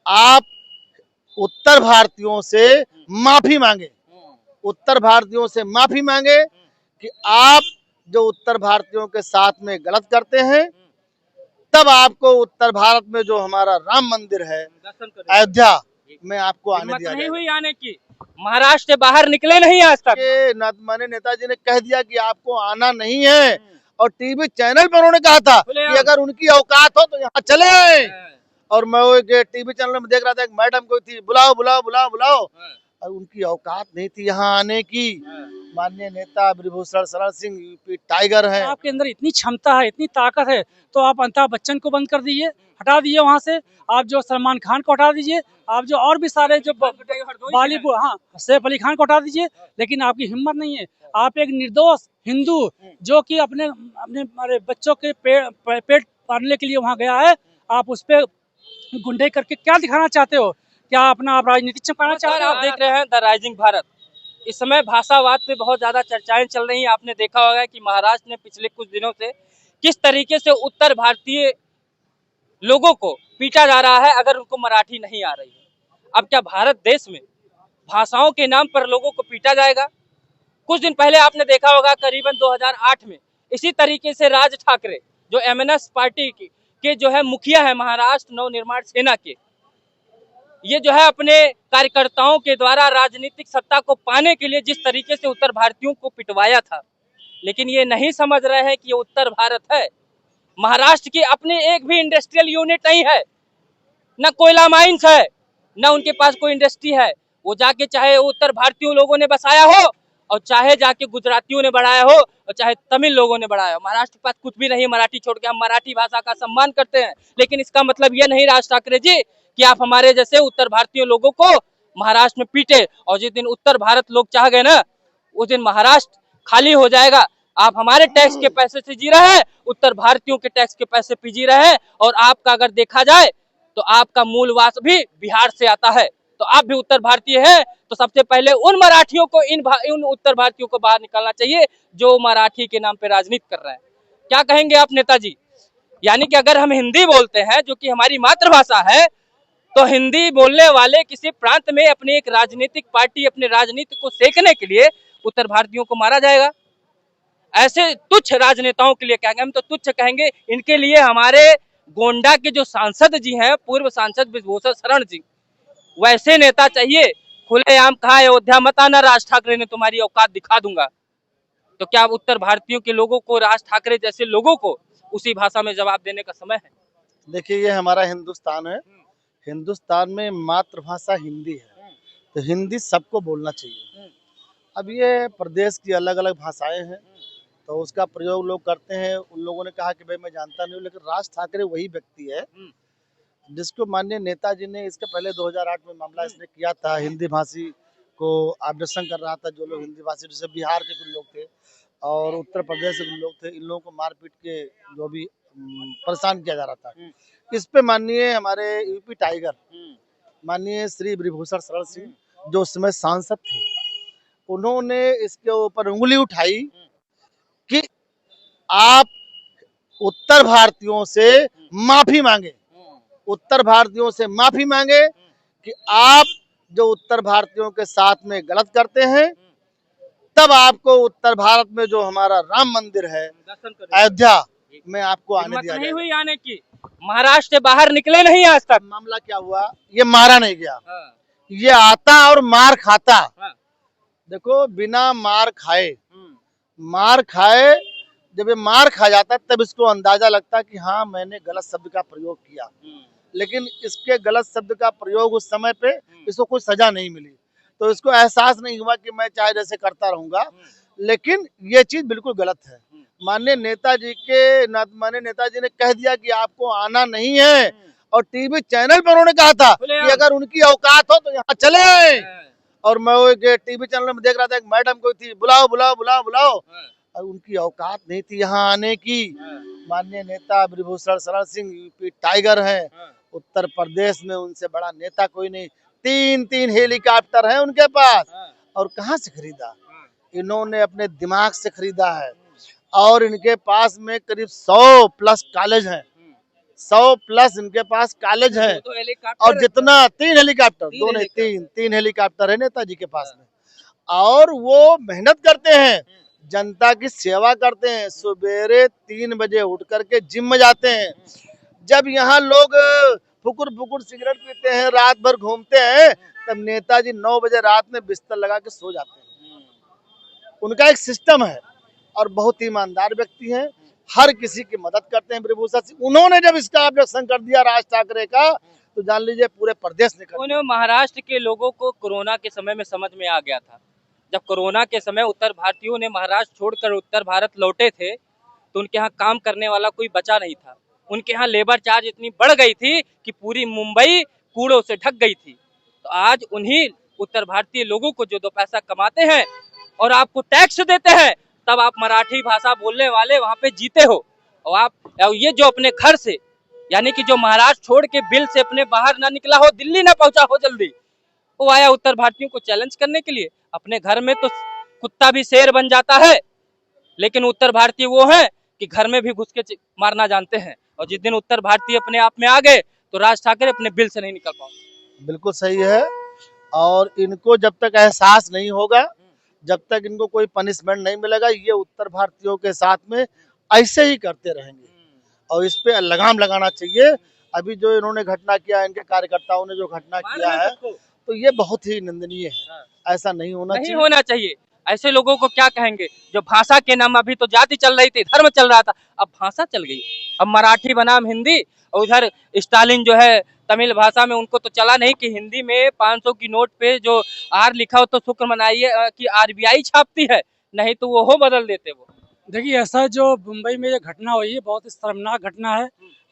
आप उत्तर भारतीयों से माफी मांगे, उत्तर भारतीयों से माफी मांगे कि आप जो उत्तर भारतीयों के साथ में गलत करते हैं, तब आपको उत्तर भारत में जो हमारा राम मंदिर है अयोध्या में आपको आने दिया नहीं हुई आने की। महाराष्ट्र से बाहर निकले नहीं आज तक। माननीय नेताजी ने कह दिया कि आपको आना नहीं है, और टीवी चैनल पर उन्होंने कहा था कि अगर उनकी औकात हो तो यहाँ चले आए। और मैं वो एक टीवी चैनल में देख रहा था, एक मैडम कोई थी, बुलाओ बुलाओ बुलाओ बुलाओ, और उनकी औकात नहीं थी यहाँ आने की। माननीय नेता ब्रिजभूषण शरण सिंह यूपी टाइगर है। आपके अंदर इतनी क्षमता है, इतनी ताकत है, तो आप अमिताभ बच्चन को बंद कर दीजिए, हटा दीजिए वहाँ से। आप जो सलमान खान को हटा दीजिए, आप जो और भी सारे जो बॉलीवुड, हाँ, सैफ अली खान को हटा दीजिए। लेकिन आपकी हिम्मत नहीं है। आप एक निर्दोष हिंदू जो कि अपने अपने बच्चों के पेट पालने के लिए वहाँ गया है, आप उस पर गुंडे करके क्या दिखाना चाहते हो? क्या अपना आप राजनीति चमकाना चाहते हो? आप देख रहे हैं द राइजिंग भारत। इस समय भाषावाद पे बहुत ज्यादा चर्चाएं चल रही हैं। आपने देखा होगा कि महाराष्ट्र ने पिछले कुछ दिनों से किस तरीके से उत्तर भारतीय लोगों को पीटा जा रहा है अगर उनको मराठी नहीं आ रही है। अब क्या भारत देश में भाषाओं के नाम पर लोगों को पीटा जाएगा? कुछ दिन पहले आपने देखा होगा, करीबन 2008 में इसी तरीके से राज ठाकरे जो एमएनएस पार्टी के जो है मुखिया है महाराष्ट्र नवनिर्माण सेना के, ये जो है अपने कार्यकर्ताओं के द्वारा राजनीतिक सत्ता को पाने के लिए जिस तरीके से उत्तर भारतीयों को पिटवाया था, लेकिन ये नहीं समझ रहे हैं कि ये उत्तर भारत है। महाराष्ट्र की अपनी एक भी इंडस्ट्रियल यूनिट नहीं है, न कोयला माइंस है, न उनके पास कोई इंडस्ट्री है। वो जाके चाहे उत्तर भारतीयों लोगों ने बसाया हो, और चाहे जाके गुजरातियों ने बढ़ाया हो, और चाहे तमिल लोगों ने बढ़ाया हो। महाराष्ट्र के पास कुछ भी नहीं, मराठी छोड़ के। हम मराठी भाषा का सम्मान करते हैं, लेकिन इसका मतलब ये नहीं राज ठाकरे जी कि आप हमारे जैसे उत्तर भारतीय लोगों को महाराष्ट्र में पीटे। और जिस दिन उत्तर भारत लोग चाह गए ना, उस दिन महाराष्ट्र खाली हो जाएगा। आप हमारे टैक्स के पैसे से जी रहे हैं, उत्तर भारतीयों के टैक्स के पैसे पे जी रहे हैं। और आपका अगर देखा जाए तो आपका मूलवास भी बिहार से आता है, तो आप भी उत्तर भारतीय हैं। तो सबसे पहले उन मराठियों को, इन उत्तर भारतीयों को बाहर निकालना चाहिए जो मराठी के नाम पे राजनीति कर रहे हैं। क्या कहेंगे आप नेताजी? यानी कि अगर हम हिंदी बोलते हैं जो कि हमारी मातृभाषा है, तो हिंदी बोलने वाले किसी प्रांत में अपनी एक राजनीतिक पार्टी, अपने राजनीति को सेकने के लिए उत्तर भारतीयों को मारा जाएगा? ऐसे तुच्छ राजनेताओं के लिए कहेंगे हम, तो तुच्छ कहेंगे। इनके लिए हमारे गोंडा के जो सांसद जी हैं, पूर्व सांसद ब्रिजभूषण शरण जी, वैसे नेता चाहिए। खुलेआम कहा अयोध्या मत आना, राज ठाकरे ने तुम्हारी औकात दिखा दूंगा। तो क्या उत्तर भारतीयों के लोगों को, राज ठाकरे जैसे लोगों को उसी भाषा में जवाब देने का समय है? देखिए, ये हमारा हिंदुस्तान है, हिंदुस्तान में मातृभाषा हिंदी है, तो हिंदी सबको बोलना चाहिए। अब ये प्रदेश की अलग अलग भाषाएं हैं, तो उसका प्रयोग लोग करते हैं। उन लोगों ने कहा कि भाई मैं जानता नहीं हूँ, लेकिन राज ठाकरे वही व्यक्ति है जिसको माननीय नेताजी ने इसके पहले 2008 में मामला इसने किया था। हिंदी भाषी को ऑपरेशन कर रहा था, जो लोग हिंदी भाषी, जैसे बिहार के कुछ लोग थे और उत्तर प्रदेश के कुछ लोग थे, इन लोगों को मारपीट के जो भी परेशान किया जा रहा था। इस पे माननीय हमारे यूपी टाइगर माननीय श्री ब्रिजभूषण शरण सिंह, जो उस समय सांसद थे, उन्होंने इसके ऊपर उंगली उठाई कि आप उत्तर भारतीयों से माफी मांगे, उत्तर भारतीयों से माफी मांगे कि आप जो उत्तर भारतीयों के साथ में गलत करते हैं, तब आपको उत्तर भारत में जो हमारा राम मंदिर है अयोध्या में आपको आने दिया नहीं हुई आने की। महाराष्ट्र से बाहर निकले नहीं आज तक। मामला क्या हुआ, ये मारा नहीं गया, ये आता और मार खाता। देखो, बिना मार खाए जब ये मार खा जाता तब इसको अंदाजा लगता कि हाँ मैंने गलत शब्द का प्रयोग किया, लेकिन इसके गलत शब्द का प्रयोग उस समय पे इसको कोई सजा नहीं मिली, तो इसको एहसास नहीं हुआ कि मैं चाहे जैसे करता रहूंगा। लेकिन ये चीज बिल्कुल गलत है। माननीय नेताजी ने कह दिया कि आपको आना नहीं है, और टीवी चैनल पर उन्होंने कहा था कि अगर उनकी औकात हो तो यहाँ चले आए। और मैं वो एक टीवी चैनल में देख रहा था, एक मैडम कोई थी, बुलाओ बुलाओ बुलाओ बुलाओ, और उनकी औकात नहीं थी यहाँ आने की। माननीय नेता ब्रिजभूषण शरण सिंह यूपी टाइगर है, उत्तर प्रदेश में उनसे बड़ा नेता कोई नहीं। 3 हेलीकॉप्टर हैं उनके पास, और कहाँ से खरीदा? इन्होंने अपने दिमाग से खरीदा है। और इनके पास में करीब 100+ कॉलेज हैं, 100+ इनके पास कॉलेज है, तो हेलीकॉप्टर और जितना 3 हेलीकॉप्टर, तीन 2 नहीं हेलीकॉप्टर। 3 हेलीकॉप्टर है नेताजी के पास में। और वो मेहनत करते हैं, जनता की सेवा करते हैं। सवेरे 3 बजे उठ करके जिम में जाते हैं। जब यहाँ लोग फुकुर फुकुर सिगरेट पीते हैं, रात भर घूमते हैं, तब नेताजी 9 बजे रात में बिस्तर लगा के सो जाते हैं। उनका एक सिस्टम है, और बहुत ही ईमानदार व्यक्ति हैं, हर किसी की मदद करते हैं। प्रभुभूषण सिंह, उन्होंने जब इसका ऑब्जेक्शन कर दिया राज ठाकरे का, तो जान लीजिए पूरे प्रदेश ने कर दिया। उन्हें महाराष्ट्र के लोगों को कोरोना के समय में समझ में आ गया था। जब कोरोना के समय उत्तर भारतीयों ने महाराष्ट्र छोड़कर उत्तर भारत लौटे थे, तो उनके यहाँ काम करने वाला कोई बचा नहीं था। उनके यहाँ लेबर चार्ज इतनी बढ़ गई थी कि पूरी मुंबई कूड़ों से ढक गई थी। तो आज उन्हीं उत्तर भारतीय लोगों को जो 2 पैसा कमाते हैं और आपको टैक्स देते हैं, तब आप मराठी भाषा बोलने वाले वहाँ पे जीते हो। और ये जो अपने घर से, यानी कि जो महाराष्ट्र छोड़ के बिल से अपने बाहर ना निकला हो, दिल्ली ना पहुंचा हो जल्दी, वो आया उत्तर भारतीयों को चैलेंज करने के लिए। अपने घर में तो कुत्ता भी शेर बन जाता है, लेकिन उत्तर भारतीय वो है कि घर में भी घुस के मारना जानते हैं। और जिस दिन उत्तर भारतीय अपने आप में आ गए, तो राज ठाकरे अपने बिल से नहीं निकल पाओगे। बिल्कुल सही है। और इनको जब तक एहसास नहीं होगा, जब तक इनको कोई पनिशमेंट नहीं मिलेगा, ये उत्तर भारतीयों के साथ में ऐसे ही करते रहेंगे। और इस पे लगाम लगाना चाहिए। अभी जो इन्होंने घटना किया, इनके कार्यकर्ताओं ने जो घटना किया है, तो ये बहुत ही निंदनीय है। ऐसा नहीं होना नहीं चाहिए। होना चाहिए। ऐसे लोगों को क्या कहेंगे जो भाषा के नाम, अभी तो जाति चल रही थी, धर्म चल रहा था, अब भाषा चल गई। अब मराठी बनाम हिंदी, और उधर स्टालिन जो है तमिल भाषा में, उनको तो चला नहीं कि हिंदी में 500 की नोट पे जो आर लिखा हो तो शुक्र मनाइए कि आरबीआई छापती है, नहीं तो वो हो बदल देते वो। देखिए, ऐसा जो मुंबई में ये घटना हुई है, बहुत ही शर्मनाक घटना है।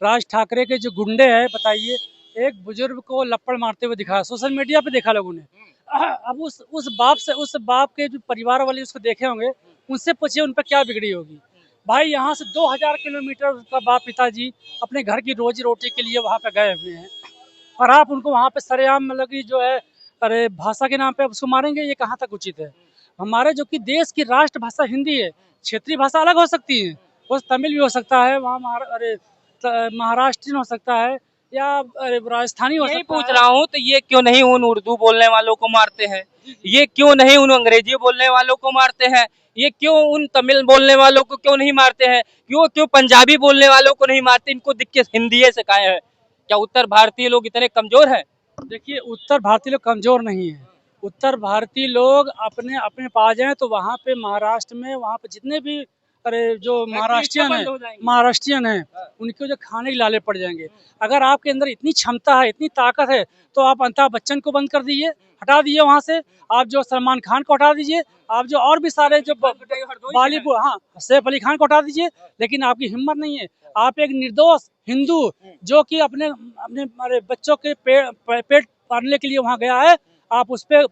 राज ठाकरे के जो गुंडे हैं, बताइए, एक बुजुर्ग को लप्पड़ मारते हुए दिखाया, सोशल मीडिया पे देखा लोगों ने। अब उस बाप के जो परिवार वाले उसको देखे होंगे, उनसे पूछिए उन पर क्या बिगड़ी होगी। भाई, यहाँ से 2000 किलोमीटर उसका बाप पिताजी अपने घर की रोजी रोटी के लिए वहाँ पे गए हुए हैं, और आप उनको वहाँ पे सरेआम, मतलब कि जो है, अरे भाषा के नाम पे उसको मारेंगे, ये कहाँ तक उचित है। हमारे जो कि देश की राष्ट्रभाषा हिंदी है, क्षेत्रीय भाषा अलग हो सकती है, वो तमिल भी हो सकता है, वहाँ महाराष्ट्रीयन हो सकता है, या अरे राजस्थानी हो यही सकता पूछ है। रहा हूँ, तो ये क्यों नहीं उन उर्दू बोलने वालों को मारते हैं? ये क्यों नहीं उन अंग्रेजी बोलने वालों को मारते हैं? ये क्यों उन तमिल बोलने वालों को क्यों नहीं मारते हैं? क्यों पंजाबी बोलने वालों को नहीं मारते? इनको दिक्कत हिंदी से काहे है? क्या उत्तर भारतीय लोग इतने कमजोर हैं? देखिए, उत्तर भारतीय लोग कमजोर नहीं है। उत्तर भारतीय लोग अपने अपने पा जाए, तो वहाँ पे महाराष्ट्र में, वहाँ पे जितने भी जो महाराष्ट्रियन है, उनके जो खाने के लाले पड़ जाएंगे। अगर आपके अंदर इतनी क्षमता है, इतनी ताकत है, तो आप अमिताभ बच्चन को बंद कर दीजिए, हटा दीजिए वहाँ से। आप जो सलमान खान को हटा दीजिए, आप जो और भी सारे जो बॉलीवुड, हाँ, सैफ अली खान को हटा दीजिए। लेकिन आपकी हिम्मत नहीं है। आप एक निर्दोष हिंदू, जो कि अपने अपने बच्चों के पेट पालने के लिए वहाँ गया है, आप उस पर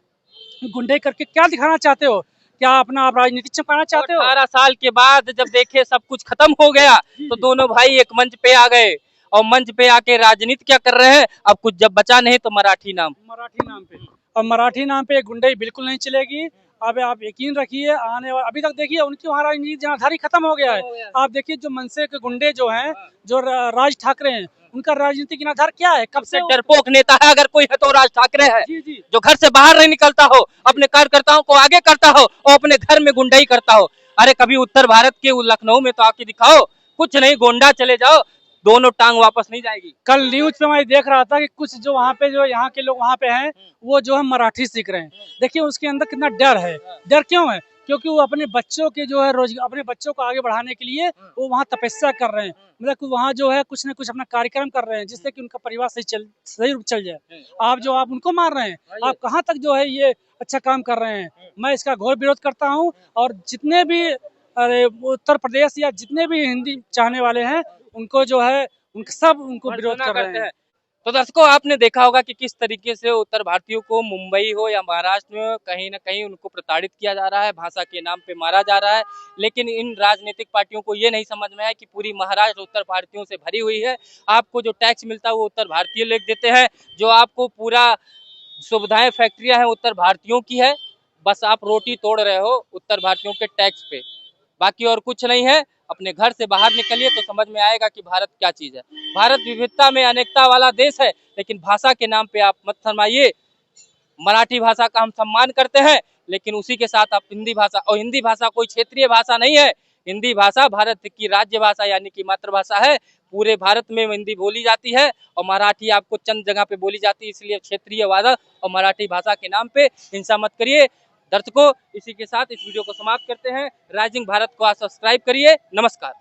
गुंडे करके क्या दिखाना चाहते हो? क्या अपना आप राजनीति चमकाना चाहते हो? 18 साल के बाद जब देखे सब कुछ खत्म हो गया, तो दोनों भाई एक मंच पे आ गए, और मंच पे आके राजनीति क्या कर रहे हैं? अब कुछ जब बचा नहीं तो मराठी नाम पे, और मराठी नाम पे गुंडे बिल्कुल नहीं चलेगी। अब आप यकीन रखिए, आने वाले, अभी तक देखिए उनकी वहाँ राजनीति जनाधारी खत्म हो गया है। आप देखिए, जो मनसे के गुंडे जो हैं, जो राज ठाकरे हैं, उनका राजनीतिक आधार क्या है? कब से डरपोक नेता है अगर कोई है तो राज ठाकरे है। जी। जो घर से बाहर नहीं निकलता हो, अपने कार्यकर्ताओं को आगे करता हो, और अपने घर में गुंडाई करता हो। अरे कभी उत्तर भारत के लखनऊ में तो आके दिखाओ, कुछ नहीं, गोंडा चले जाओ, दोनों टांग वापस नहीं जाएगी। कल न्यूज पे मैं देख रहा था कि कुछ जो वहाँ पे, जो यहाँ के लोग वहाँ पे हैं, वो जो है मराठी सीख रहे हैं। देखिए, उसके अंदर कितना डर है। डर क्यों है? क्योंकि वो अपने बच्चों के जो है रोजगार, अपने बच्चों को आगे बढ़ाने के लिए वो वहाँ तपस्या कर रहे हैं। मतलब कि वहाँ जो है कुछ न कुछ अपना कार्यक्रम कर रहे हैं, जिससे कि उनका परिवार सही रूप चल जाए। आप उनको मार रहे हैं। आप कहाँ तक जो है ये अच्छा काम कर रहे हैं? मैं इसका घोर विरोध करता हूँ। और जितने भी उत्तर प्रदेश या जितने भी हिंदी चाहने वाले हैं, उनको जो है उनको विरोध कर रहे हैं। तो दर्शकों, आपने देखा होगा कि किस तरीके से उत्तर भारतीयों को मुंबई हो या महाराष्ट्र में कहीं ना कहीं उनको प्रताड़ित किया जा रहा है, भाषा के नाम पे मारा जा रहा है। लेकिन इन राजनीतिक पार्टियों को ये नहीं समझ में है कि पूरी महाराष्ट्र उत्तर भारतीयों से भरी हुई है। आपको जो टैक्स मिलता है वो उत्तर भारतीय लोग देते हैं, जो आपको पूरा सुविधाएं, फैक्ट्रियां हैं, उत्तर भारतीयों की है। बस आप रोटी तोड़ रहे हो उत्तर भारतीयों के टैक्स पे, बाकी और कुछ नहीं है। अपने घर से बाहर निकलिए तो समझ में आएगा कि भारत क्या चीज है। भारत विविधता में अनेकता वाला देश है, लेकिन भाषा के नाम पे आप मत शर्माइए। मराठी भाषा का हम सम्मान करते हैं, लेकिन उसी के साथ आप हिंदी भाषा, और हिंदी भाषा कोई क्षेत्रीय भाषा नहीं है। हिंदी भाषा भारत की राज्य भाषा यानी कि मातृभाषा है। पूरे भारत में हिंदी बोली जाती है और मराठी आपको चंद जगह पे बोली जाती है। इसलिए क्षेत्रीय वादा और मराठी भाषा के नाम पे हिंसा मत करिए। दर्शकों, इसी के साथ इस वीडियो को समाप्त करते हैं। राइजिंग भारत को सब्सक्राइब करिए। नमस्कार।